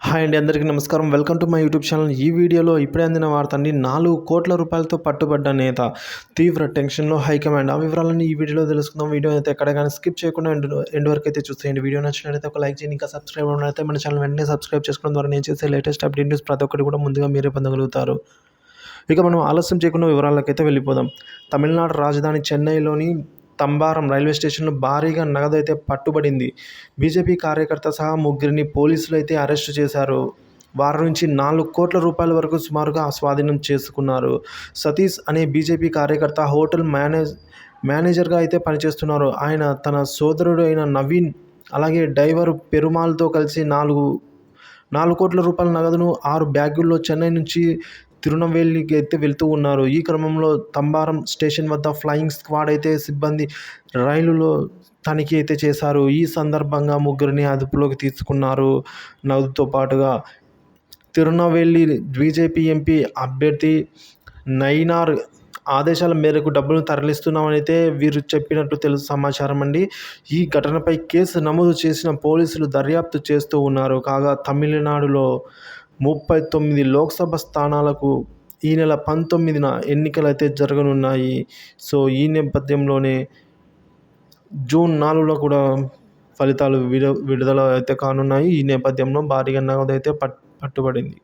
Hi అండి, అందరికీ నమస్కారం. Welcome to my YouTube channel. ఈ వీడియోలో ఇప్పుడే అందిన వార్త అండి. 4 కోట్ల రూపాయలతో పట్టుబడ్డ నేత తీవ్ర టెన్షన్లో హైకమాండ్. ఆ వివరాలన్నీ ఈ వీడియోలో తెలుసుకుందాం. వీడియో అయితే ఎక్కడ కానీ స్కిప్ చేయకుండా ఎండ్ వరకు అయితే చూసేయండి. వీడియో నచ్చినట్లయితే ఒక లైక్ చేయండి. ఇంకా సబ్స్క్రైబ్ అయితే మన ఛానల్ వెంటనే సబ్స్క్రైబ్ చేసుకోవడం ద్వారా నేను చేసే లేటెస్ట్ అప్డేట్ న్యూస్ ప్రతి ఒక్కటి కూడా ముందుగా మీరే పొందగలుగుతారు. ఇక మనం ఆలస్యం చేయకుండా వివరాలకైతే వెళ్ళిపోదాం. తమిళనాడు రాజధాని చెన్నైలోని తంబారం రైల్వే స్టేషన్లో భారీగా నగదైతే పట్టుబడింది. బీజేపీ కార్యకర్త సహా ముగ్గురిని పోలీసులు అయితే అరెస్టు చేశారు. వారి నుంచి 4 కోట్ల రూపాయల వరకు సుమారుగా స్వాధీనం చేసుకున్నారు. సతీష్ అనే బీజేపీ కార్యకర్త హోటల్ మేనేజర్గా అయితే పనిచేస్తున్నారు. ఆయన తన సోదరుడు అయిన నవీన్ అలాగే డ్రైవర్ పెరుమాల్తో కలిసి 4 కోట్ల రూపాయల నగదును 6 బ్యాగుల్లో చెన్నై నుంచి తిరునెల్వేలికి అయితే వెళ్తూ ఉన్నారు. ఈ క్రమంలో తంబారం స్టేషన్ వద్ద ఫ్లయింగ్ స్క్వాడ్ అయితే సిబ్బంది రైలులో తనిఖీ అయితే చేశారు. ఈ సందర్భంగా ముగ్గురిని అదుపులోకి తీసుకున్నారు. నగదుతో పాటుగా తిరునెల్వేలి బీజేపీ ఎంపీ అభ్యర్థి నయినార్ ఆదేశాల మేరకు డబ్బులను తరలిస్తున్నామని అయితే వీరు చెప్పినట్టు సమాచారం అండి. ఈ ఘటనపై కేసు నమోదు చేసిన పోలీసులు దర్యాప్తు చేస్తూ ఉన్నారు. కాగా తమిళనాడులో 39 లోక్సభ స్థానాలకు ఈ నెల 19న ఎన్నికలు అయితే జరగనున్నాయి. సో ఈ నేపథ్యంలోనే జూన్ 4లో కూడా ఫలితాలు విడుదల అయితే కానున్నాయి. ఈ నేపథ్యంలో భారీగా నగదు అయితే పట్టుబడింది.